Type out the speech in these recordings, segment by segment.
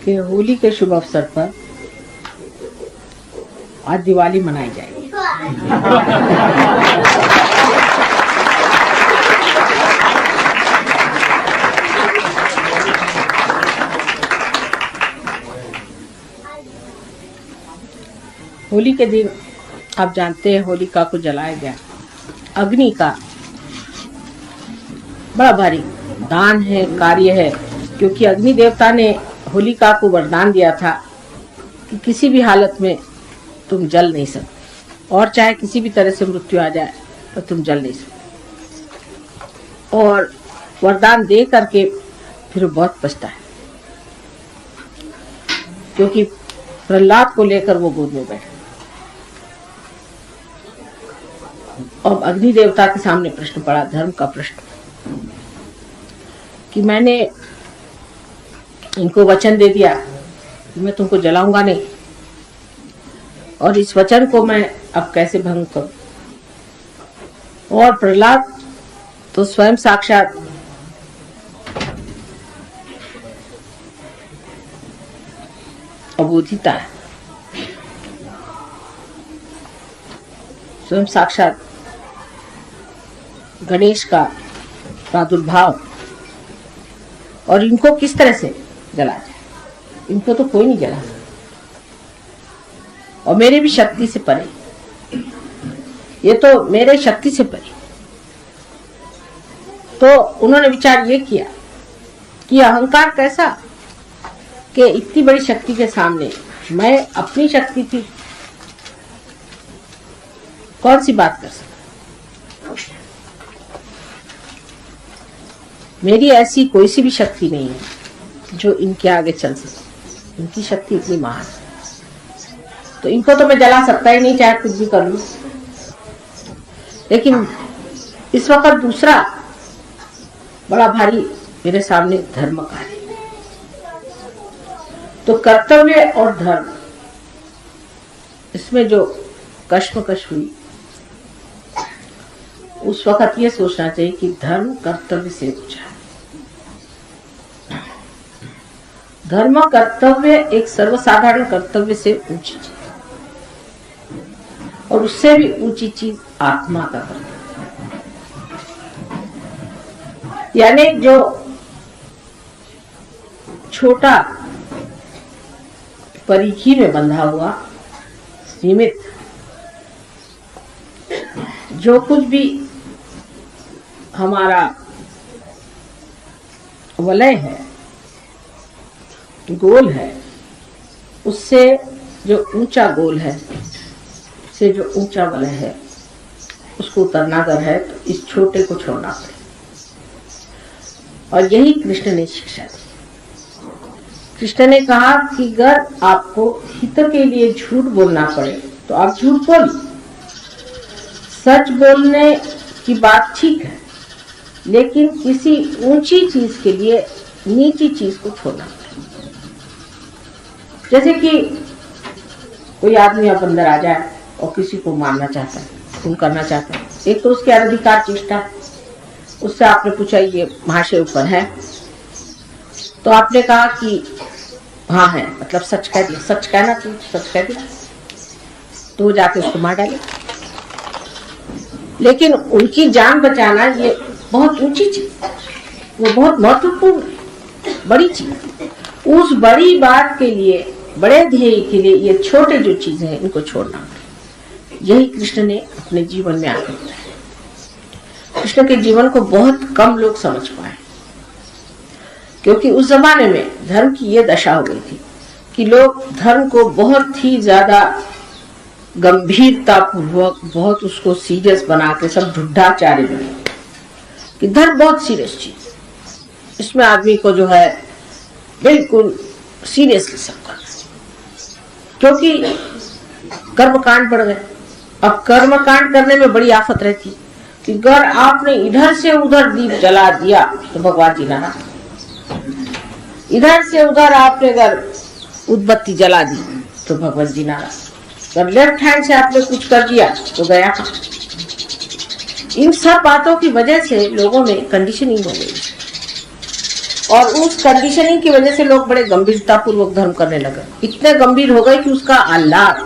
कि होली के शुभ अवसर पर आज दिवाली मनाई जाएगी। होली के दिन आप जानते हैं होलिका को जलाया गया। अग्नि का बड़ा भारी दान है, कार्य है, क्योंकि अग्नि देवता ने होलिका को वरदान दिया था कि किसी भी हालत में तुम जल नहीं सकते, और चाहे किसी भी तरह से मृत्यु आ जाए तो तुम जल नहीं सकते। और वरदान दे करके फिर वो बहुत पछताया, क्योंकि प्रहलाद को लेकर वो गोद में बैठे। अब अग्नि देवता के सामने प्रश्न पड़ा, धर्म का प्रश्न, कि मैंने इनको वचन दे दिया कि मैं तुमको जलाऊंगा नहीं, और इस वचन को मैं अब कैसे भंग करूं। और प्रहलाद तो स्वयं साक्षात अबोधिता है, स्वयं साक्षात गणेश का प्रादुर्भाव, और इनको किस तरह से जला जाए, इनको तो कोई नहीं जला, और मेरे भी शक्ति से परे, ये तो मेरे शक्ति से परे। तो उन्होंने विचार ये किया कि अहंकार कैसा, कि इतनी बड़ी शक्ति के सामने मैं अपनी शक्ति थी कौन सी बात कर सकता, मेरी ऐसी कोई सी भी शक्ति नहीं है जो इनके आगे चल सके, इनकी शक्ति इतनी महान है, तो इनको तो मैं जला सकता ही नहीं, चाहे कुछ भी कर लूं। लेकिन इस वक्त दूसरा बड़ा भारी मेरे सामने धर्म का है, तो कर्तव्य और धर्म, इसमें जो कश्मकश हुई, उस वक्त ये सोचना चाहिए कि धर्म कर्तव्य से ऊंचा है। धर्म कर्तव्य एक सर्वसाधारण कर्तव्य से ऊंची चीज, और उससे भी ऊंची चीज आत्मा का कर्तव्य, यानी जो छोटा परिधि में बंधा हुआ सीमित, जो कुछ भी हमारा वलय है, गोल है, उससे जो ऊंचा गोल है, से जो ऊंचा वलय है, उसको उतरना अगर है तो इस छोटे को छोड़ना पड़े। और यही कृष्ण ने शिक्षा दी। कृष्ण ने कहा कि अगर आपको हित के लिए झूठ बोलना पड़े तो आप झूठ बोलिए, सच बोलने की बात ठीक है, लेकिन किसी ऊंची चीज के लिए नीची चीज को छोड़ना पड़े। जैसे कि कोई आदमी अब अंदर आ जाए और किसी को मारना चाहता है, खून करना चाहता है, एक तो उसके अधिकार चेष्टा, उससे आपने पूछा ये महाशय ऊपर है, तो आपने कहा कि हाँ है, मतलब सच कह दिया, सच कहना चाहिए, सच कह दिया, तो वो जाके उसको मार डाले। लेकिन उनकी जान बचाना ये बहुत ऊंची चीज, वो बहुत महत्वपूर्ण बड़ी चीज। उस बड़ी बात के लिए, बड़े ध्येय के लिए ये छोटे जो चीजें हैं इनको छोड़ना, यही कृष्ण ने अपने जीवन में आकर बताया। कृष्ण के जीवन को बहुत कम लोग समझ पाए, क्योंकि उस जमाने में धर्म की ये दशा हो गई थी कि लोग धर्म को बहुत ही ज्यादा गंभीरता पूर्वक, बहुत उसको सीरियस बना के सब ढुढाचार्य बने कि धर्म बहुत सीरियस चीज, इसमें आदमी को जो है बिल्कुल सीरियसली सब करना, क्योंकि कर्मकांड बढ़ गए। अब कर्मकांड करने में बड़ी आफत रहती कि अगर आपने इधर से उधर दीप जला दिया तो भगवान जी नाराज, इधर से उधर आपने अगर उदबत्ती जला दी तो भगवान जी नाराज, अगर लेफ्ट हैंड से आपने कुछ कर दिया तो गया। इन सब बातों की वजह से लोगों में कंडीशनिंग हो गई। और उस कंडीशनिंग की वजह से लोग बड़े गंभीरता पूर्वक धर्म करने लगे, इतने गंभीर हो गए कि उसका आह्लाद,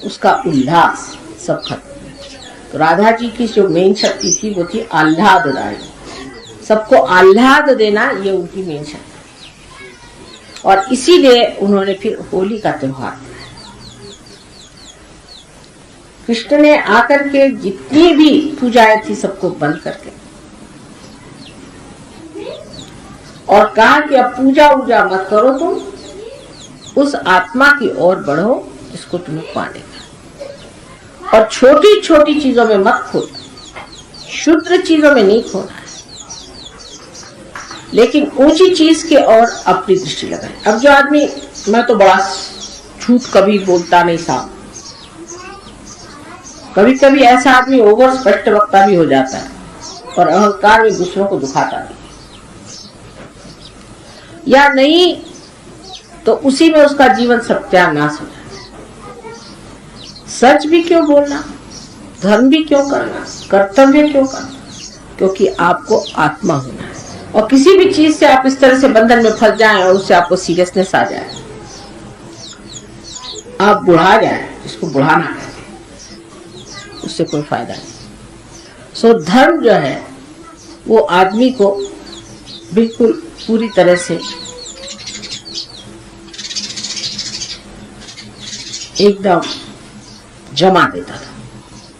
उसका उल्लास सब खत्म। तो राधा जी की जो मेन शक्ति थी वो थी आह्लाददायी, सबको आह्लाद देना, ये उनकी मेन शक्ति। और इसीलिए उन्होंने फिर होली का त्योहार बनाया। कृष्ण ने आकर के जितनी भी पूजाएं थी सबको बंद करके और कहा कि अब पूजा वूजा मत करो, तुम उस आत्मा की ओर बढ़ो जिसको तुम्हें पाने का, और छोटी छोटी चीजों में मत खोना, शुद्ध चीजों में नहीं खोना है, लेकिन ऊंची चीज के ओर अपनी दृष्टि लगाए। अब जो आदमी, मैं तो बड़ा झूठ कभी बोलता नहीं साहब, कभी कभी ऐसा आदमी ओवर स्पष्ट वक्ता भी हो जाता है और अहंकार में दूसरों को दुखाता नहीं, या नहीं तो उसी में उसका जीवन सत्यानाश हो जाता। सच भी क्यों बोलना, धर्म भी क्यों करना, कर्तव्य क्यों करना, क्योंकि आपको आत्मा होना है। और किसी भी चीज से आप इस तरह से बंधन में फंस जाएं और उससे आपको सीरियसनेस आ जाए, आप बुढ़ा जाए, इसको बुढ़ाना कहते हैं, उससे कोई फायदा नहीं। सो धर्म जो है वो आदमी को बिल्कुल पूरी तरह से एकदम जमा देता था,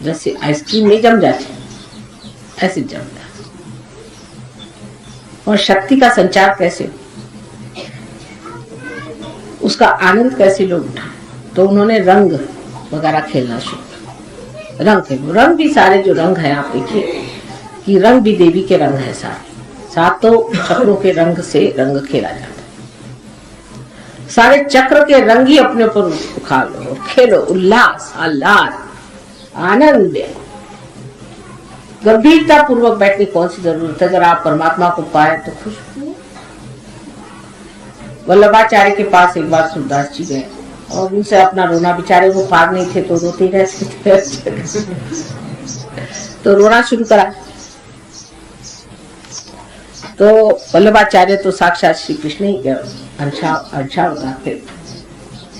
जैसे आइसक्रीम नहीं जम जाती ऐसे जमता। और शक्ति का संचार कैसे, उसका आनंद कैसे लोग उठाए, तो उन्होंने रंग वगैरह खेलना शुरू। रंग भी सारे जो रंग है आप देखिए कि रंग भी देवी के रंग है, सातों चक्रों के रंग से रंग खेला जाता है। सारे चक्र के रंग ही अपने ऊपर उठा लो और खेलो, उल्लास, आह्लाद, आनंद। गंभीरता पूर्वक बैठने की कौन सी जरूरत है, अगर आप परमात्मा को पाए तो खुश हो। वल्लभाचार्य के पास एक बार सूरदास जी गए और उनसे अपना रोना, बेचारे वो पार नहीं थे तो रोते ही रहते तो रोना शुरू करा। तो वल्लभाचार्य तो साक्षात श्री कृष्ण ही के अंशा बताते,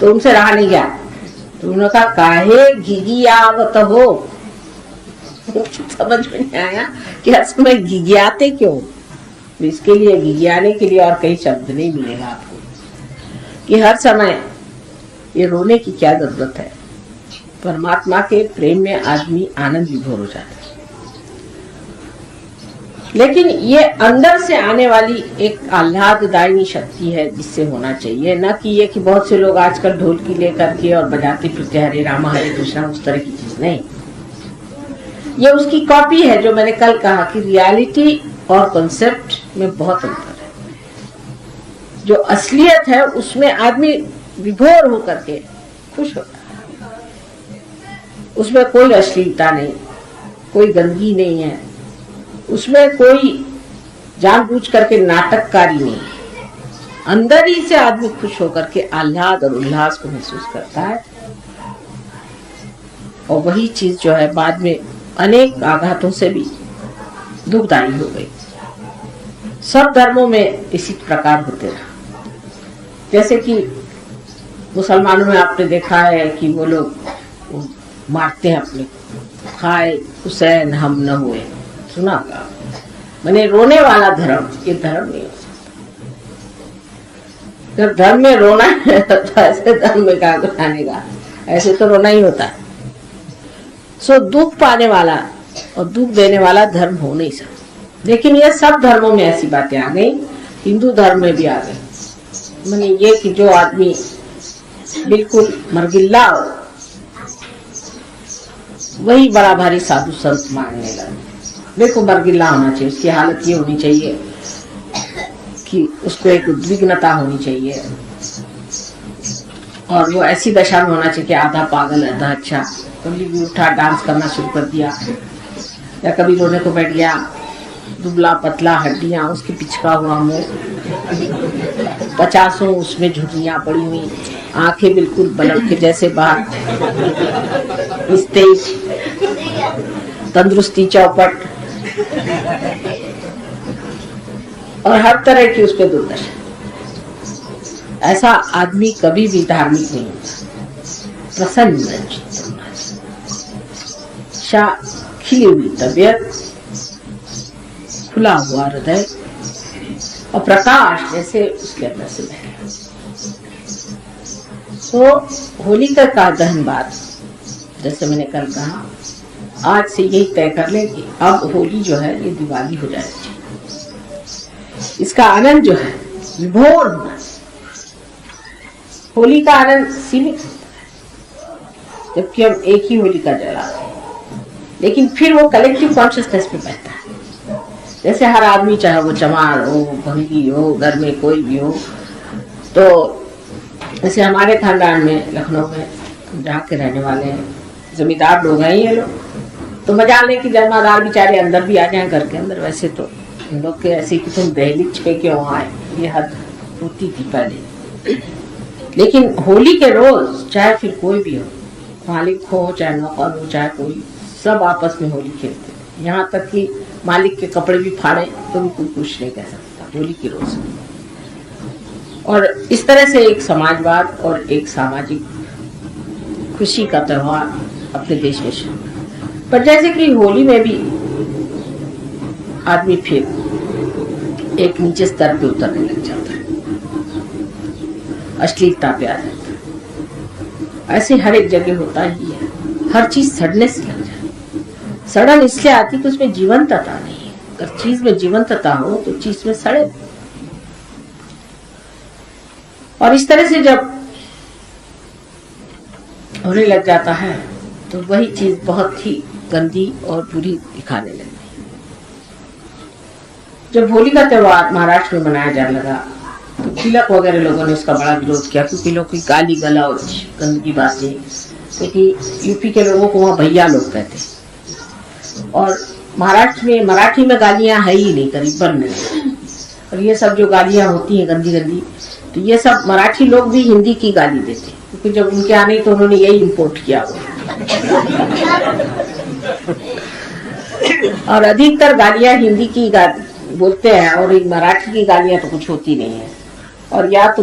तो उनसे रहा नहीं गया, तो उन्होंने कहा काहे घिघियावत हो। समझ में नहीं आया कि हर समय घिघियाते क्यों। इसके लिए घिघियाने के लिए और कई शब्द नहीं मिलेगा आपको कि हर समय ये रोने की क्या जरूरत है। परमात्मा के प्रेम में आदमी आनंद विभोर हो जाता है। लेकिन ये अंदर से आने वाली एक आह्लाददायिनी शक्ति है जिससे होना चाहिए, न कि ये कि बहुत से लोग आजकल ढोलकी लेकर के और बजाते फिरते हरे रामा हरे कृष्णा, उस तरह की चीज नहीं। ये उसकी कॉपी है, जो मैंने कल कहा कि रियलिटी और कॉन्सेप्ट में बहुत अंतर है। जो असलियत है उसमें आदमी विभोर होकर के खुश होता है, उसमें कोई अश्लीलता नहीं, कोई गंदगी नहीं है, उसमें कोई जानबूझ करके नाटककारी नहीं है। अंदर ही से आदमी खुश होकर के आह्लाद और उल्लास को महसूस करता है, और वही चीज जो है बाद में अनेक आघातों से भी दुखदायी हो गई। सब धर्मों में इसी प्रकार होते रहा। जैसे कि मुसलमानों में आपने देखा है कि वो लोग मारते हैं अपने, खाए हुसैन हम न हुए, सुना का मैंने रोने वाला धर्म, ये धर्म नहीं हो सकता। जब धर्म में रोना है तो ऐसे धर्म में क्या बताने का, ऐसे तो रोना ही होता है। सो दुख पाने वाला और दुख देने वाला धर्म हो नहीं सकता। लेकिन ये सब धर्मों में ऐसी बातें आ गई, हिंदू धर्म में भी आ गई। मैंने ये कि जो आदमी बिल्कुल मरगिल्ला हो वही बड़ा भारी साधु संत मानने लगे। देखो मरगिल्ला होना चाहिए, उसकी हालत ये होनी चाहिए कि उसको एक उद्विग्नता होनी चाहिए, और वो ऐसी दशा में होना चाहिए कि आधा पागल आधा अच्छा। कभी भी उठा डांस करना शुरू कर दिया, या कभी रोने को बैठ गया, दुबला पतला हड्डियां, उसकी पिचका हुआ मुंह, 50 उसमें झुर्रियां पड़ी हुई, आंखें बिल्कुल बल्ब के जैसे बाहर, तेज तंदुरुस्ती चौपट, और हर तरह की उस पर दुर्दशा। ऐसा आदमी कभी भी धार्मिक नहीं होता। प्रसन्न चित्त, खिली हुई तबीयत, खुला हुआ हृदय और प्रकाश जैसे उसके अंदर से बह रहा। तो होलिका का दहन बाद, जैसे मैंने कल कहा, आज से यही तय कर ले कि अब होली जो है ये दिवाली हो जाएगी। इसका आनंद जो है विभोर होना। होली का आनंद सीमित होता है जबकि हम एक ही होलिका जलाते हैं, लेकिन फिर वो कलेक्टिव कॉन्शियसनेस में बहता है। जैसे हर आदमी, चाहे वो चमार हो, भंगी हो, घर में कोई भी हो, तो जैसे हमारे खानदान में लखनऊ में जहाँ के रहने वाले हैं, जमींदार लोग हैं ये लोग, तो मजा लें कि जमादार बेचारे अंदर भी आ जाएं घर के अंदर। वैसे तो इन लोग के ऐसे कि तुम दहलीज पे क्यों आए, ये हद होती थी पहले। लेकिन होली के रोज चाहे फिर कोई भी हो, मालिक हो चाहे नौकर हो चाहे कोई, सब आपस में होली खेलते थे। यहाँ तक कि मालिक के कपड़े भी फाड़े तो भी कोई कुछ नहीं कह सकता होली के रोज। और इस तरह से एक समाजवाद और एक सामाजिक खुशी का त्योहार अपने देश में शुरू। पर जैसे कि होली में भी आदमी फिर एक नीचे स्तर पे उतरने लग जाता है, अश्लीलता पे आ जाता है। ऐसे हर एक जगह होता ही है, हर चीज सड़ने से लग जाती है। सड़न इसलिए आती कि उसमें जीवंतता नहीं है। अगर चीज में जीवंतता हो तो चीज में सड़े। और इस तरह से जब होने लग जाता है तो वही चीज बहुत ही गंदी और बुरी दिखाने लगती है। जब होली का त्योहार महाराष्ट्र में मनाया जाने लगा तो तिलक वगैरह लोगों ने उसका बड़ा विरोध किया, क्योंकि लोग की गाली गलौज गंदगी बातें, क्योंकि यूपी के लोगों को वहाँ भैया लोग कहते और महाराष्ट्र में मराठी में गालियां है ही नहीं, करीबन नहीं। और ये सब जो गालियां होती हैं गंदी गंदी, तो ये सब मराठी लोग भी हिंदी की गाली देते, क्योंकि जब उनके आने तो उन्होंने यही इम्पोर्ट किया हुआ। और अधिकतर गालियां हिंदी की बोलते हैं और मराठी की गालियां तो कुछ होती नहीं है। और या तो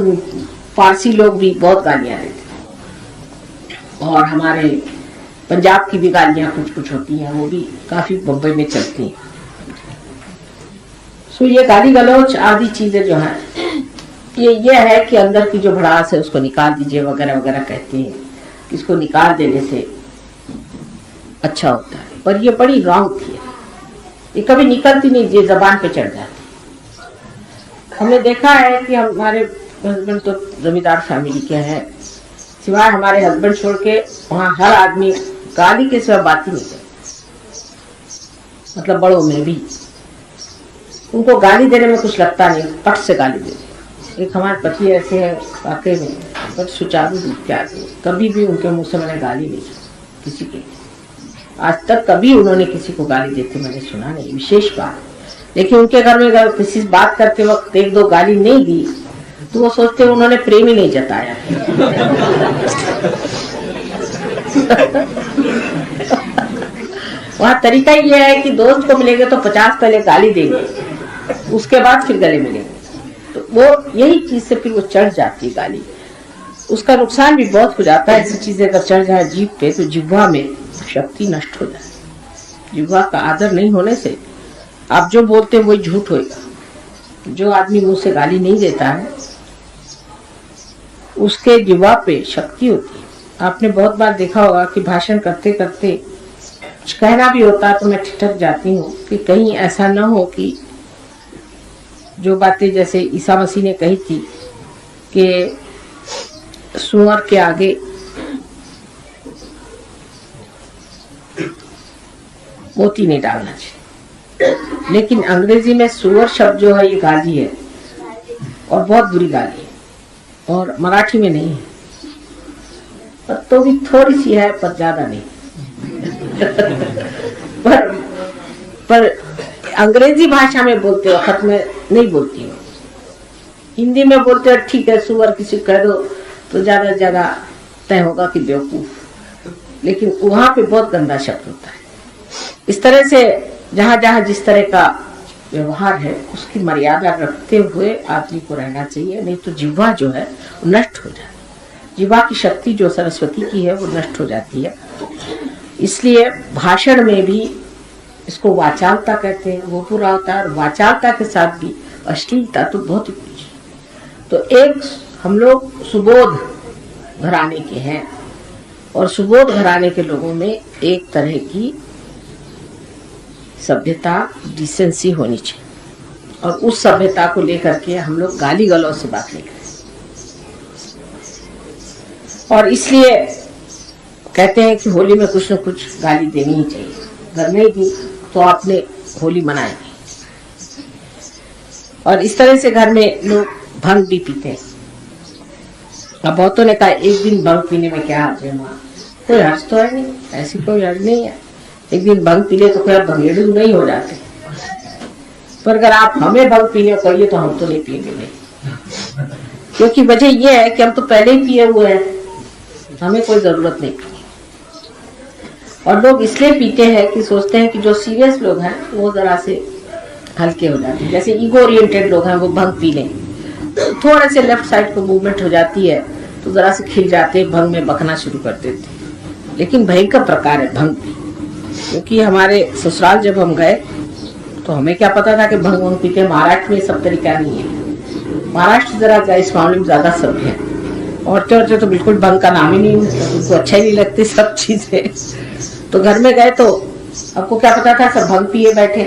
फारसी लोग भी बहुत गालियां देते और हमारे पंजाब की भी गालियां कुछ कुछ होती हैं, वो भी काफी बम्बई में चलती हैं। सो ये गाली गलौच आदि चीजें जो है ये है कि अंदर की जो भड़ास है उसको निकाल दीजिए वगैरह वगैरह कहते हैं। इसको निकाल देने से अच्छा होता है, पर ये बड़ी रॉन्ग थी। ये कभी निकलती नहीं, ये जबान पे चढ़ जाती। हमने देखा है कि हमारे हस्बैंड तो जमींदार फैमिली के हैं, सिवाय हमारे हस्बैंड छोड़ के वहाँ हर आदमी गाली के सिवा बात ही नहीं करता। मतलब बड़ों में भी उनको गाली देने में कुछ लगता नहीं, पट से गाली देते। एक हमारे पति ऐसे हैं वाकई में बट सुचारू रूप के आदमी, कभी भी उनके मुंह से मैंने गाली नहीं सुनी किसी के। आज तक कभी उन्होंने किसी को गाली देते मैंने सुना नहीं, विशेष बात। लेकिन उनके घर में अगर किसी से बात करते वक्त एक दो गाली नहीं दी तो वो सोचते उन्होंने प्रेम ही नहीं जताया। वहाँ तरीका ये है कि दोस्त को मिलेंगे तो 50 पहले गाली देंगे, उसके बाद फिर गले मिलेंगे। तो वो यही चीज से फिर वो चढ़ जाती है गाली। उसका नुकसान भी बहुत हो जाता है। ऐसी चीजें अगर चढ़ जाए जीभ पे तो जिह्वा में शक्ति नष्ट हो जाए। जिह्वा का आदर नहीं होने से आप जो बोलते हैं वही झूठ होएगा। जो आदमी मुंह से गाली नहीं देता है उसके जिह्वा पे शक्ति होती है। आपने बहुत बार देखा होगा कि भाषण करते करते कुछ कहना भी होता है तो मैं ठिठक जाती हूँ कि कहीं ऐसा न हो कि जो बातें जैसे ईसा मसीह ने कही थी कि सुअर के आगे मोती नहीं डालना चाहिए। लेकिन अंग्रेजी में सुअर शब्द जो है ये गाली है और बहुत बुरी गाली है, और मराठी में नहीं है, पर तो भी थोड़ी सी है पर ज्यादा नहीं। पर अंग्रेजी भाषा में बोलते वक्त में नहीं बोलती हूँ। हिंदी में बोलते हो ठीक है, सुअर किसी कह दो तो ज्यादा से ज्यादा तय होगा कि बेवकूफ, लेकिन वहां पे बहुत गंदा शब्द होता है। इस तरह से जहां जहां जिस तरह का व्यवहार है उसकी मर्यादा रखते हुए आदमी को रहना चाहिए, नहीं तो जिह्वा जो है वो नष्ट हो जाती है। जिह्वा की शक्ति जो सरस्वती की है वो नष्ट हो जाती है। इसलिए भाषण में भी इसको वाचालता कहते हैं, वो पूरा होता है। और वाचालता के साथ भी अश्लीलता तो बहुत ही कुछ। तो एक हम लोग सुबोध घराने के हैं और सुबोध घराने के लोगों में एक तरह की सभ्यता, डिसेंसी होनी चाहिए और उस सभ्यता को लेकर के हम लोग गाली गलौज से बात नहीं करें। और इसलिए कहते हैं कि होली में कुछ न कुछ गाली देनी ही चाहिए। घर में भी तो आपने होली मनाई और इस तरह से घर में लोग भंग भी पीते हैं। अब बहुतों ने कहा एक दिन भंग पीने में क्या हर्ज है, माँ कोई हर्ज तो है नहीं, ऐसी कोई हर्ज नहीं है। एक दिन भंग पी ले तो कोई भंगेड़ू नहीं हो जाते, पर अगर आप हमें भंग पीने को कहिए तो हम तो नहीं पिएंगे नहीं, क्योंकि वजह यह है कि हम तो पहले ही पिए हुए हैं, हमें कोई जरूरत नहीं। और लोग इसलिए पीते हैं कि सोचते हैं कि जो सीरियस लोग हैं वो जरा से हल्के हो जाते हैं। जैसे ईगो ओरिएंटेड लोग हैं वो भंग पी लें, थोड़े से लेफ्ट साइड को मूवमेंट हो जाती है तो जरा से खिल जाते, भंग में बकना शुरू कर देते। लेकिन भयंकर प्रकार है भंग, क्योंकि हमारे ससुराल जब हम गए तो हमें क्या पता था कि भंग वंग पीते। महाराष्ट्र में सब तरीका नहीं है, महाराष्ट्र जरा इस मामले में ज्यादा सभ्य है। औरतें तो बिल्कुल भंग का नाम ही नहीं, उनको अच्छा ही नहीं लगती सब चीजें। तो घर में गए तो आपको क्या पता था, सब भंग पिए बैठे।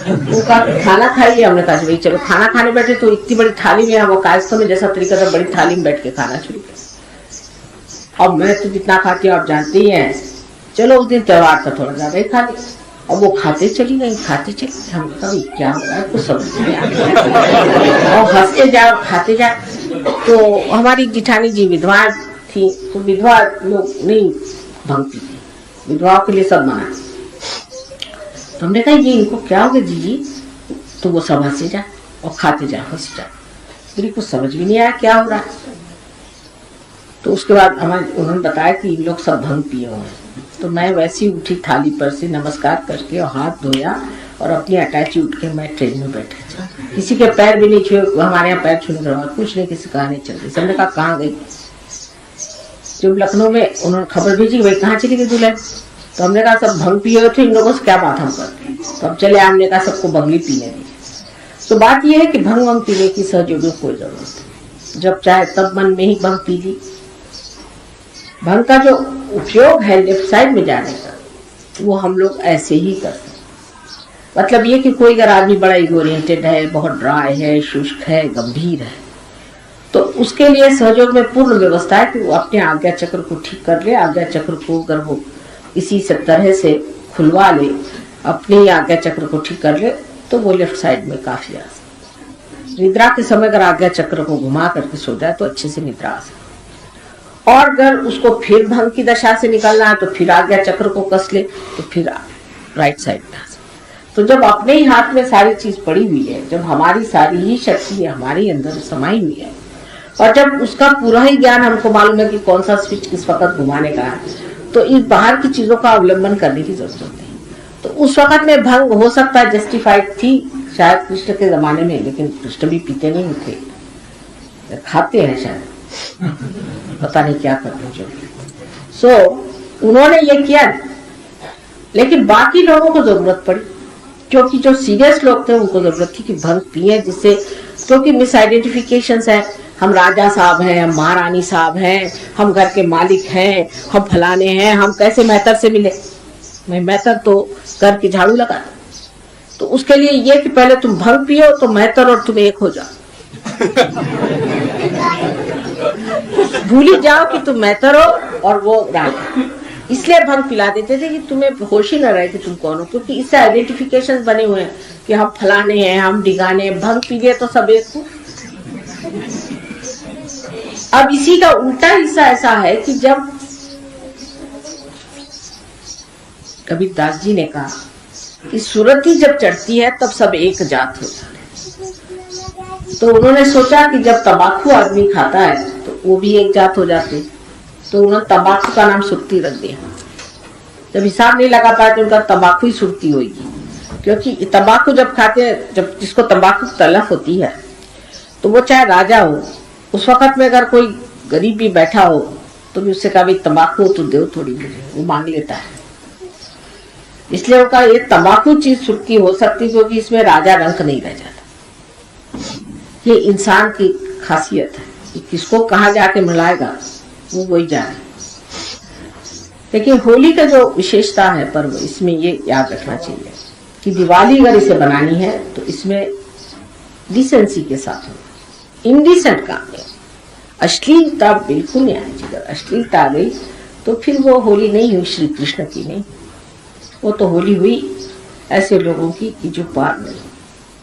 उनका खाना खाइए, हमने कहा भाई चलो खाना खाने बैठे तो इतनी बड़ी थाली में, हम कायस्तों में जैसा तरीका था बड़ी थाली में बैठ के खाना शुरू किया। अब मैं तो जितना खाती हूँ आप जानते ही हैं, चलो उस दिन त्योहार था थोड़ा ज्यादा ही खा लिया। अब वो खाते चली गई, खाते चली गई। हम कभी क्या हो रहा है कुछ समझ नहीं आता, और हंसते जाओ खाते जाओ। तो हमारी जिठानी जी विधवा थी, तो विधवा लोग नहीं भंग पीते, विधवाओं के लिए सब मना। तो हमने कहा ये इनको क्या हो गया जीजी, तो वो सब हंसे जाए और खाते जाए हंसे जाए। मेरी कुछ समझ भी नहीं आया क्या हो रहा है। तो उसके बाद उन्होंने बताया कि इन लोग सब भंग पिए हुए हैं। तो मैं वैसी उठी थाली पर से, नमस्कार करके और हाथ धोया और अपनी अटैची उठ के मैं ट्रेन में बैठे, किसी के पैर भी नहीं छुए। हमारे यहाँ पैर छूने का कुछ नहीं, किसी कहा नहीं चल रही। सबने कहा कहाँ गई। जब लखनऊ में उन्होंने खबर भेजी भाई कहाँ चली गई दुल्हन, तो हमने कहा सब भंग पिए थे, इन लोगों से क्या बात हम करते। तो अब चले हमने कहा सबको भंग ही पीने दी। तो बात यह है कि भंग वंग पीने की सहयोग कोई जरूरत नहीं, जब चाहे तब मन में ही भंग पी ली। भंग का जो उपयोग है लेफ्ट साइड में जाने का, वो हम लोग ऐसे ही करते हैं। मतलब ये कि कोई अगर आदमी बड़ा ईगो ओरिएंटेड है, बहुत ड्राई है, शुष्क है, गंभीर है, तो उसके लिए सहयोग में पूर्ण व्यवस्था है कि वो अपने आज्ञा चक्र को ठीक कर ले। आज्ञा चक्र को अगर वो इसी से तरह से खुलवा ले, अपने आज्ञा चक्र को ठीक कर ले, तो वो लेफ्ट साइड में काफी आ सकता। निद्रा के समय अगर आज्ञा चक्र को घुमा करके सो जाए तो अच्छे से निद्रा आ सकती। और अगर उसको फिर भंग की दशा से निकलना है तो फिर आज्ञा चक्र को कस ले तो फिर राइट साइड में आ सकते। तो जब अपने ही हाथ में सारी चीज पड़ी हुई है, जब हमारी सारी ही शक्ति हमारे अंदर समाई हुई है, और जब उसका पूरा ही ज्ञान हमको मालूम है कि कौन सा स्विच किस वक्त घुमाने का है, तो इस बाहर की चीजों का अवलंबन करने की जरूरत नहीं। तो उस वक्त में भंग हो सकता है जस्टिफाइड थी शायद कृष्ण के जमाने में, लेकिन कृष्ण भी पीते नहीं थे, खाते हैं शायद, पता नहीं क्या करते जो। सो उन्होंने ये किया, लेकिन बाकी लोगों को जरूरत पड़ी, क्योंकि जो सीरियस लोग थे उनको जरूरत थी कि भंग पिए, जिससे क्योंकि मिस आइडेंटिफिकेशन है, हम राजा साहब हैं, हम महारानी साहब हैं, हम घर के मालिक हैं, हम फलाने हैं, हम कैसे मेहतर से मिले। मैं मेहतर तो घर की झाड़ू लगा, तो उसके लिए ये कि पहले तुम भंग पियो तो मेहतर और तुम एक हो जाओ। भूल ही जाओ कि तुम मेहतर हो और वो राजा। इसलिए भंग पिला देते थे कि तुम्हें होश ही न रहे कि तुम कौन हो, क्योंकि इससे आइडेंटिफिकेशन बने हुए हैं कि हम फलाने हैं, हम ढिगाने। भंग पी लिए तो सब एक हो। अब इसी का उल्टा हिस्सा ऐसा है कि जब कबीरदास जी ने कहा कि सुरती जब चढ़ती है तब सब एक जात हो जाते हैं, तो उन्होंने सोचा कि जब तंबाकू आदमी खाता है तो वो भी एक जात हो जाते, तो उन्होंने तंबाकू का नाम सुरती रख दिया। जब हिसाब नहीं लगा पाया तो उनका तंबाकू ही सुरती होगी। क्योंकि तंबाकू जब खाते हैं, जब जिसको तंबाकू की तलफ होती है, तो वो चाहे राजा हो, उस वक्त में अगर कोई गरीब भी बैठा हो तो भी उससे कहा भाई तंबाकू तो दो थोड़ी, मुझे वो मांग लेता है। इसलिए वो कहा ये तंबाकू चीज छुटकी हो सकती क्योंकि इसमें राजा रंक नहीं रह जाता। ये इंसान की खासियत है कि किसको कहाँ जाके मिलाएगा वो वही जाने। लेकिन होली का जो विशेषता है पर्व, इसमें ये याद रखना चाहिए कि दिवाली अगर इसे बनानी है तो इसमें डिसेंसी के साथ हो, इनडिसेंट काम नहीं, अश्लीलता बिल्कुल नहीं आनी चाहिए। अगर अश्लीलता आ गई तो फिर वो होली नहीं हुई श्री कृष्ण की, नहीं, वो तो होली हुई ऐसे लोगों की कि जो पार नहीं,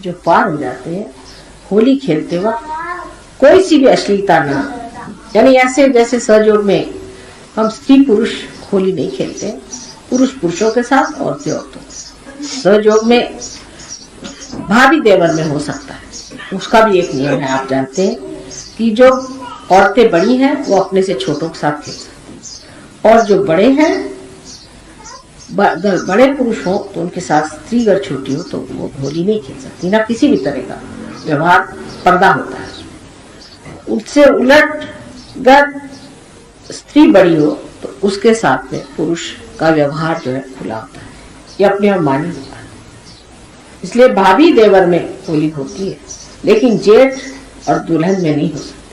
जो पार हो जाते हैं होली खेलते वक्त कोई सी भी अश्लीलता ना, यानी ऐसे जैसे सहयोग में हम स्त्री पुरुष होली नहीं खेलते, पुरुष पुरुषों के साथ, औरतें औरतों के साथ। सहयोग में भाभी देवर में हो सकता है, उसका भी एक नियम है। आप जानते हैं कि जो औरतें बड़ी हैं वो अपने से छोटों के साथ खेल सकती हैं, और जो बड़े हैं, बड़े पुरुष हो तो उनके साथ स्त्री अगर छोटी हो तो वो होली नहीं खेल सकती, ना किसी भी तरह का व्यवहार, पर्दा होता है उसमें। उससे उलट अगर स्त्री बड़ी हो तो उसके साथ में पुरुष का व्यवहार जो है खुला होता है, ये अपने आप मानी होता है। इसलिए भाभी देवर में होली होती है, लेकिन जेठ और दुल्हन में नहीं हो सकती।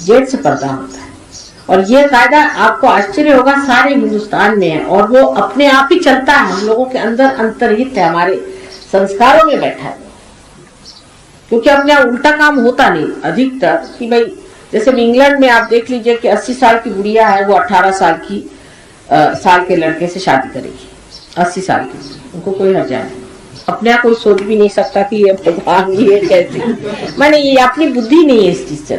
जेठ से पर्दा होता है, और ये कायदा आपको आश्चर्य होगा सारे हिंदुस्तान में है, और वो अपने आप ही चलता है, हम लोगों के अंदर अंतर्हित है, हमारे संस्कारों में बैठा है। क्योंकि अपने यहाँ उल्टा काम होता नहीं अधिकतर, कि भाई जैसे इंग्लैंड में आप देख लीजिए कि 80 साल की गुड़िया है, वो 18 साल के लड़के से शादी करेगी, 80 साल की, उनको कोई हर्जा नहीं। अपने यहाँ कोई सोच भी नहीं सकता कि ये भगवान ये कैसे, मैंने ये अपनी बुद्धि नहीं है इस चीज से।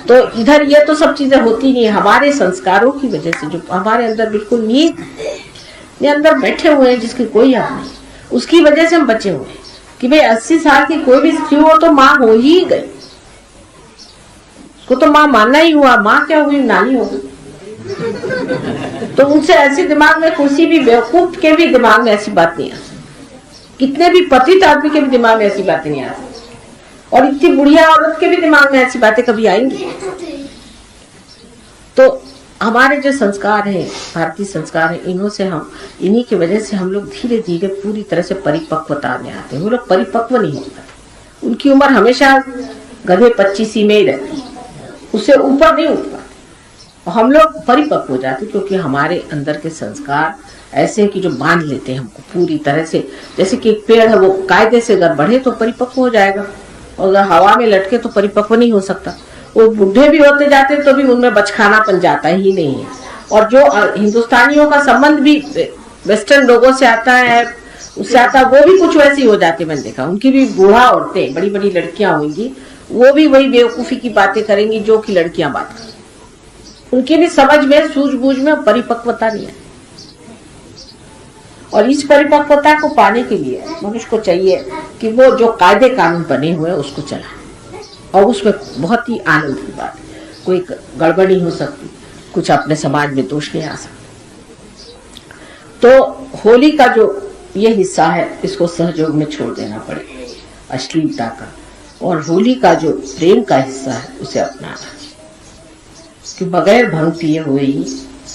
तो इधर ये तो सब चीजें होती नहीं, हमारे संस्कारों की वजह से जो हमारे अंदर बिल्कुल नींद अंदर बैठे हुए हैं, जिसकी कोई हक नहीं, उसकी वजह से हम बचे हुए हैं कि भाई 80 साल की कोई भी स्त्री हो तो माँ हो ही गई, उसको तो माँ मानना ही हुआ, माँ क्या हुई, नानी हो गई। तो उनसे ऐसे दिमाग में, किसी भी बेवकूफ के भी दिमाग में ऐसी बात नहीं आ सकती, कितने भी पतित आदमी के भी दिमाग में ऐसी बातें नहीं आ सकती, और इतनी बुढ़िया औरत के भी दिमाग में ऐसी बातें कभी आएंगी। तो हमारे जो संस्कार हैं, भारतीय संस्कार हैं, इन्हीं की वजह से हम लोग धीरे धीरे पूरी तरह से परिपक्वता में आते हैं। वो लोग परिपक्व नहीं हो पाते, उनकी उम्र हमेशा गधे 25 में ही रहती है, उससे ऊपर नहीं उठ पाते। हम लोग परिपक्व हो जाते क्योंकि हमारे अंदर के संस्कार ऐसे हैं कि जो बांध लेते हैं हमको पूरी तरह से। जैसे कि एक पेड़ है, वो कायदे से अगर बढ़े तो परिपक्व हो जाएगा, और अगर हवा में लटके तो परिपक्व नहीं हो सकता। वो बुढ़े भी होते जाते तो भी उनमें बचखानापन जाता ही नहीं है। और जो हिंदुस्तानियों का संबंध भी वेस्टर्न लोगों से आता है, उससे आता, वो भी कुछ वैसी हो जाती, मैंने देखा। उनकी भी बूढ़ा औरतें, बड़ी बड़ी लड़कियां होंगी, वो भी वही बेवकूफी की बातें करेंगी जो कि लड़कियां बात करें। उनकी भी समझ में, सूझबूझ में परिपक्वता नहीं है। और इस परिपक्वता को पाने के लिए मनुष्य को चाहिए कि वो जो कायदे कानून बने हुए हैं उसको चलाए, और उसमें बहुत ही आनंद की बात है, कोई गड़बड़ नहीं हो सकती, कुछ अपने समाज में दोष नहीं आ सकता। तो होली का जो ये हिस्सा है, इसको सहयोग में छोड़ देना पड़ेगा, अश्लीलता का, और होली का जो प्रेम का हिस्सा है उसे अपनाना, कि बगैर भंग पिए हुए ही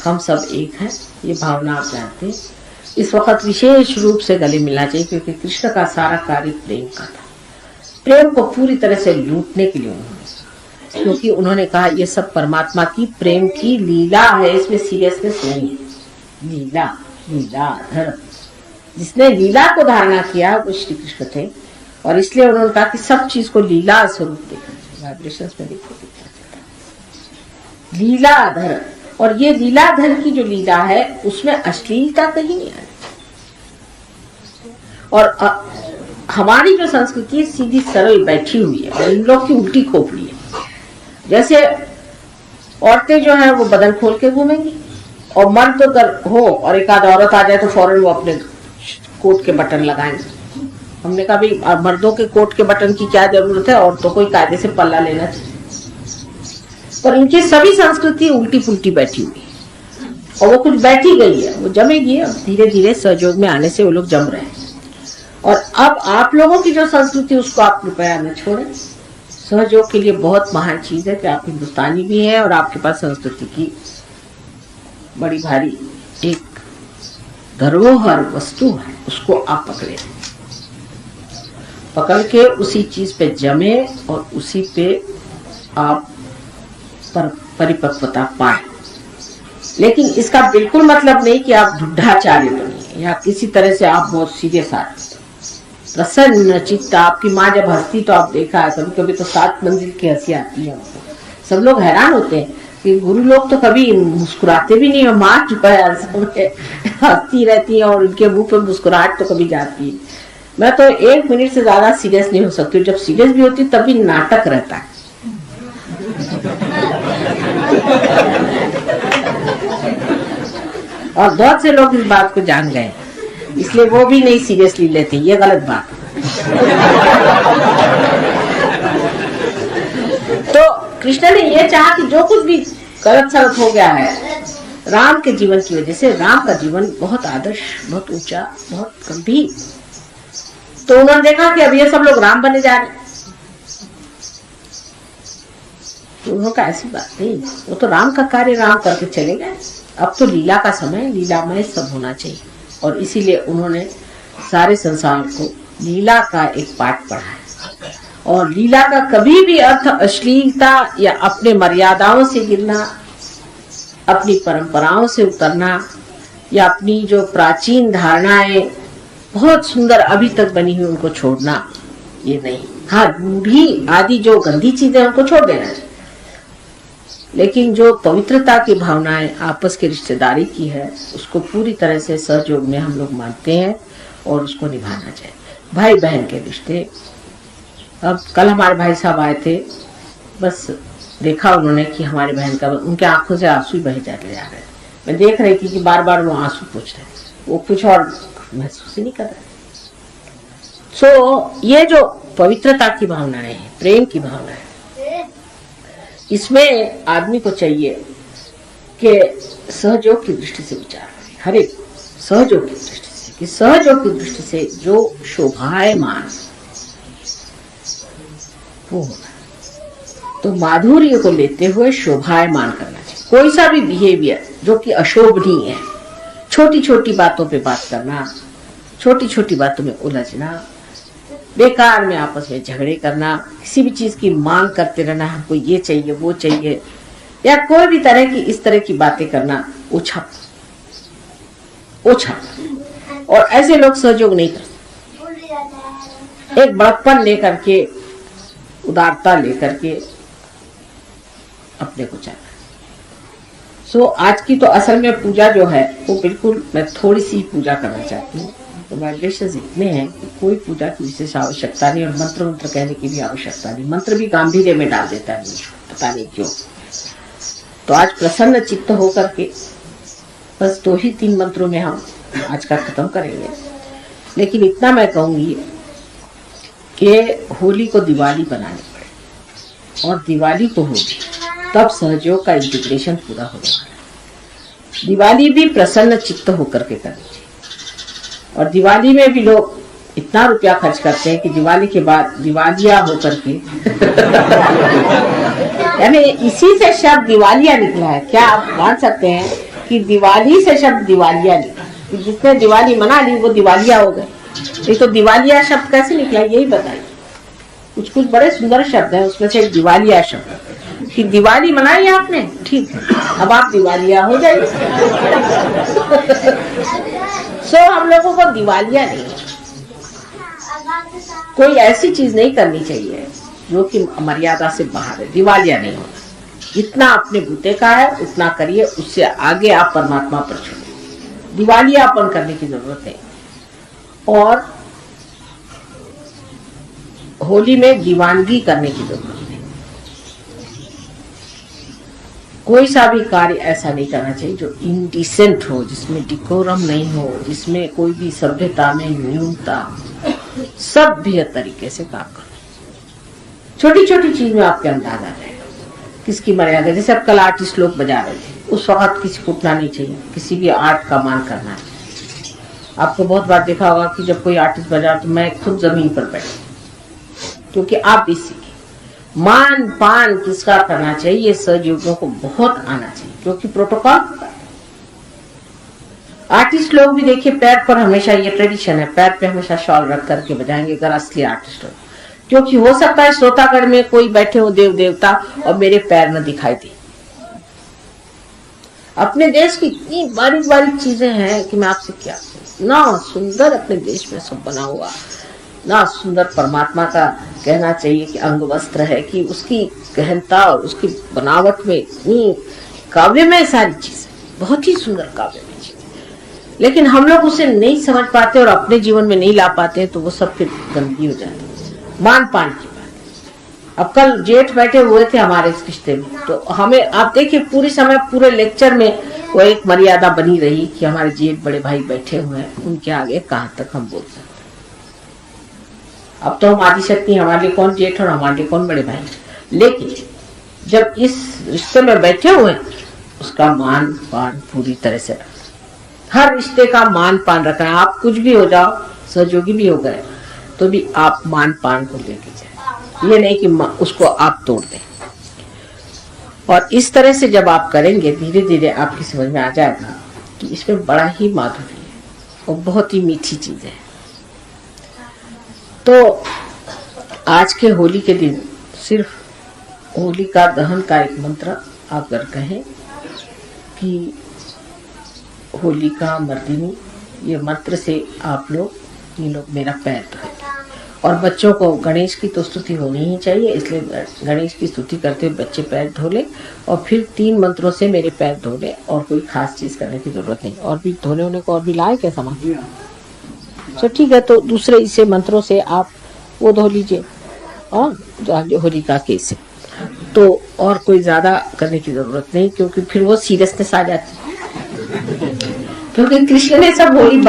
हम सब एक हैं, ये भावना आप जानते हैं। इस वक्त विशेष रूप से गले मिलना चाहिए, क्योंकि कृष्ण का सारा कार्य प्रेम का था। प्रेम को पूरी तरह से लूटने के लिए उन्होंने, क्योंकि उन्होंने कहा ये सब परमात्मा की प्रेम की लीला है, इसमें सीरियसनेस नहीं है। लीला, लीलाधर, जिसने लीला को धारणा किया वो श्री कृष्ण थे, और इसलिए उन्होंने कहा कि सब चीज को लीला स्वरूप देखना चाहिए। वाइब्रेशंस में देखो लीलाधर, और ये लीलाधर की जो लीला है उसमें अश्लीलता कहीं नहीं आती। और हमारी जो संस्कृति सीधी सरल बैठी हुई है, और इन लोग की उल्टी खोपड़ी है। जैसे औरतें जो है वो बदन खोल के घूमेंगी, और मर्द अगर हो और एक आध औरत आ जाए तो फौरन वो अपने कोट के बटन लगाएंगे। हमने कहा भाई मर्दों के कोट के बटन की क्या जरूरत है, औरतों को कायदे से पल्ला लेना चाहिए। पर इनकी सभी संस्कृति उल्टी पुल्टी बैठी हुई है, और वो कुछ बैठी गई है, वो जमेगी। अब धीरे धीरे सहयोग में आने से वो लोग जम रहे हैं। और अब आप लोगों की जो संस्कृति उसको आप कृपया न छोड़ें। सहयोग के लिए बहुत महान चीज है कि आप हिंदुस्तानी भी हैं और आपके पास संस्कृति की बड़ी भारी एक धरोहर वस्तु है, उसको आप पकड़े, पकड़ के उसी चीज पे जमे और उसी पे आप परिपक्वता पाए। लेकिन इसका बिल्कुल मतलब नहीं कि आप ढूढ़ाचार्य बनिए या किसी तरह से आप बहुत सीरियस आदमी। प्रसन्न चित्त, आपकी माँ जब हंसती तो आप देखा है कभी कभी तो 7 मंजिल की हंसी आती है। सब लोग हैरान होते हैं कि गुरु लोग तो कभी मुस्कुराते भी नहीं, और माँ जो है हंसती रहती है और उनके मुंह पे मुस्कुराहट तो कभी जाती है। मैं तो 1 मिनट से ज्यादा सीरियस नहीं हो सकती, जब सीरियस भी होती तब भी नाटक रहता है। और बहुत से लोग इस बात को जान गए, इसलिए वो भी नहीं सीरियसली लेते, ये गलत बात। तो कृष्ण ने ये चाहा कि जो कुछ भी गलत सलत हो गया है राम के जीवन की वजह से, राम का जीवन बहुत आदर्श, बहुत ऊंचा, बहुत गंभीर, तो उन्होंने देखा कि अब ये सब लोग राम बने जा रहे। तो उन्होंने कहा ऐसी बात नहीं, वो तो राम का कार्य राम करके चले गए, अब तो लीला का समय, लीलामय सब होना चाहिए। और इसीलिए उन्होंने सारे संसार को लीला का एक पाठ पढ़ाया। और लीला का कभी भी अर्थ अश्लीलता या अपने मर्यादाओं से गिरना, अपनी परंपराओं से उतरना, या अपनी जो प्राचीन धारणाएं बहुत सुंदर अभी तक बनी हुई उनको छोड़ना, ये नहीं। हाँ, रूढ़ी आदि जो गंदी चीजें उनको छोड़ देना चाहिए, लेकिन जो पवित्रता की भावनाएं आपस की रिश्तेदारी की है उसको पूरी तरह से सहयोग में हम लोग मानते हैं और उसको निभाना चाहिए। भाई बहन के रिश्ते, अब कल हमारे भाई साहब आए थे, बस देखा उन्होंने कि हमारे बहन का, उनके आंखों से आंसू बह जा रहे। मैं देख रही थी कि बार बार वो आंसू पूछ रहे, वो कुछ और महसूस ही नहीं कर रहे। सो ये जो पवित्रता की भावनाएं हैं, प्रेम की भावनाएं, इसमें आदमी को चाहिए कि सहयोग की दृष्टि से विचार करें, हर एक सहयोग की दृष्टि से, कि सहयोग की दृष्टि से जो शोभायमान वो होगा, तो माधुर्य को लेते हुए शोभायमान करना चाहिए। कोई सा भी बिहेवियर जो कि अशोभनीय है, छोटी छोटी बातों पे बात करना, छोटी छोटी बातों में उलझना, बेकार में आपस में झगड़े करना, किसी भी चीज की मांग करते रहना, हमको ये चाहिए वो चाहिए, या कोई भी तरह की इस तरह की बातें करना, ओछा। और ऐसे लोग सहयोग नहीं करते। एक बड़प्पन लेकर के, उदारता लेकर के अपने को चाहता है। सो आज की तो असल में पूजा जो है वो बिल्कुल, मैं थोड़ी सी पूजा करना चाहती हूँ। तो वाइब्रेशंस इतने हैं कि कोई पूजा की विशेष आवश्यकता नहीं, और मंत्र कहने की भी आवश्यकता नहीं। मंत्र भी गांभीर्य में डाल देता है मुझको, पता नहीं क्यों। तो आज प्रसन्न चित्त होकर के बस 2 ही 3 मंत्रों में हम आज का खत्म करेंगे। लेकिन इतना मैं कहूंगी कि होली को दिवाली बनानी पड़े, और दिवाली को होगी तब सहयोग का इंटीग्रेशन पूरा हो जाएगा। दिवाली भी प्रसन्न चित्त होकर के करनी चाहिए। और दिवाली में भी लोग इतना रुपया खर्च करते हैं कि दिवाली के बाद दिवालिया होकर के यानी इसी से शब्द दिवालिया निकला है। क्या आप मान सकते हैं कि दिवाली से शब्द दिवालिया निकला, कि जिसने दिवाली मना ली वो दिवालिया हो गए। ये तो दिवालिया शब्द कैसे निकला, यही बताइए। कुछ कुछ बड़े सुंदर शब्द हैं, उसमें से एक दिवालिया शब्द, कि दिवाली मनाई आपने, ठीक है, अब आप दिवालिया हो जाइए। सो हम लोगों को दिवालिया नहीं, कोई ऐसी चीज नहीं करनी चाहिए जो कि मर्यादा से बाहर है। दिवालिया नहीं होना, जितना अपने बूते का है उतना करिए, उससे आगे आप परमात्मा पर छोड़िए। दिवालियापन करने की जरूरत है। और होली में दीवानगी करने की जरूरत है। कोई सा भी कार्य ऐसा नहीं करना चाहिए जो इंडिसेंट हो, जिसमें डिकोरम नहीं हो, जिसमें कोई भी सभ्यता में न्यूनता, सभ्य तरीके से काम करो। छोटी छोटी चीज में आपके अंदाज आ जाएगा किसकी मर्यादा। जैसे अब कल आर्टिस्ट लोग बजा रहे थे, उस वक्त किसी को उठना नहीं चाहिए, किसी भी आर्ट का मान करना चाहिए। आपको बहुत बार देखा होगा कि जब कोई आर्टिस्ट बजा तो मैं खुद जमीन पर बैठी, क्योंकि आप भी सीखे। मान पान किसका करना चाहिए, सहयोगियों को बहुत आना चाहिए, क्योंकि प्रोटोकॉल। आर्टिस्ट लोग भी देखिए पैर पर हमेशा, ये ट्रेडिशन है, पैर पे हमेशा शॉल रख करके बजाएंगे अगर असली आर्टिस्ट हो, क्योंकि हो सकता है श्रोतागण में कोई बैठे हो देव देवता और मेरे पैर न दिखाई दे। अपने देश की इतनी बारीक बारीक चीजें हैं कि मैं आपसे क्या कहूं, ना सुंदर अपने देश में सब बना हुआ, ना सुंदर परमात्मा का कहना चाहिए कि अंग वस्त्र है, कि उसकी गहनता और उसकी बनावट में इतनी काव्य में सारी चीजें, बहुत ही सुंदर काव्य में चीजें, लेकिन हम लोग उसे नहीं समझ पाते और अपने जीवन में नहीं ला पाते, तो वो सब फिर गंदगी हो जाती है। मान पान की बात, अब कल जेठ बैठे हुए थे हमारे इस रिश्ते में, तो हमें आप देखिए पूरी समय पूरे लेक्चर में वो एक मर्यादा बनी रही कि हमारे जेठ बड़े भाई बैठे हुए हैं, उनके आगे कहाँ तक हम बोल सकते। अब तो हम आदिशक्ति, हमारे लिए कौन जेठ और हमारे लिए कौन बड़े भाई, लेकिन जब इस रिश्ते में बैठे हुए उसका मान पान पूरी तरह से रखना, हर रिश्ते का मान पान रखना। आप कुछ भी हो जाओ, सहयोगी भी हो गए तो भी आप मान पान को लेके जाए, ये नहीं कि उसको आप तोड़ दें। और इस तरह से जब आप करेंगे धीरे धीरे आपकी समझ में आ जाएगा कि इसमें बड़ा ही माधुर्य है और बहुत ही मीठी चीज है। तो आज के होली के दिन सिर्फ होली का दहन का एक मंत्र आप अगर कहें कि होली का मर्दिनी, ये मंत्र से आप लोग ये लोग मेरा पैर धोएंगे। और बच्चों को गणेश की तो स्तुति होनी ही चाहिए, इसलिए गणेश की स्तुति करते हुए बच्चे पैर धो ले और फिर 3 मंत्रों से मेरे पैर धो ले, और कोई खास चीज करने की जरूरत नहीं। और भी धोने होने को और भी लाए क्या सामान, तो ठीक है, तो दूसरे इसे मंत्रों से आप वो धो लीजिए और होली का केस है, तो और कोई ज्यादा करने की जरूरत नहीं, क्योंकि फिर वो सीरियसनेस आ जाती है। क्योंकि कृष्ण ने सब होली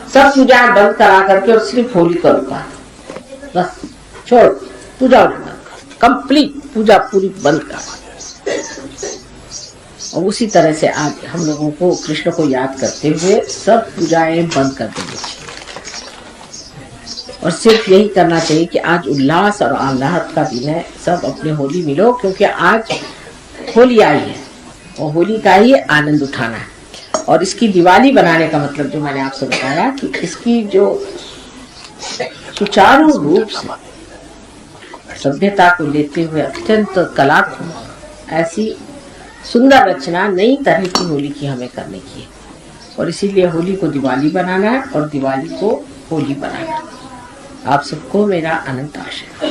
सब पूजा बंद करा करके और सिर्फ होली का रुका, बस छोड़ पूजा कंप्लीट, पूजा पूरी बंद कर। और उसी तरह से आज हम लोगों को कृष्ण को याद करते हुए सब पूजाएं बंद कर देनी चाहिए और सिर्फ यही करना चाहिए कि आज उल्लास और आह्लाद का दिन है, सब अपने होली मिलो, क्योंकि आज होली आई है और होली का ही आनंद उठाना है। और इसकी दिवाली बनाने का मतलब जो मैंने आपसे बताया कि इसकी जो सुचारू रूप से सभ्यता को लेते हुए अत्यंत कलात्मक ऐसी सुंदर रचना नई तरह की होली की हमें करने की है, और इसीलिए होली को दिवाली बनाना है और दिवाली को होली बनाना है। आप सबको मेरा अनंत आशीर्वाद।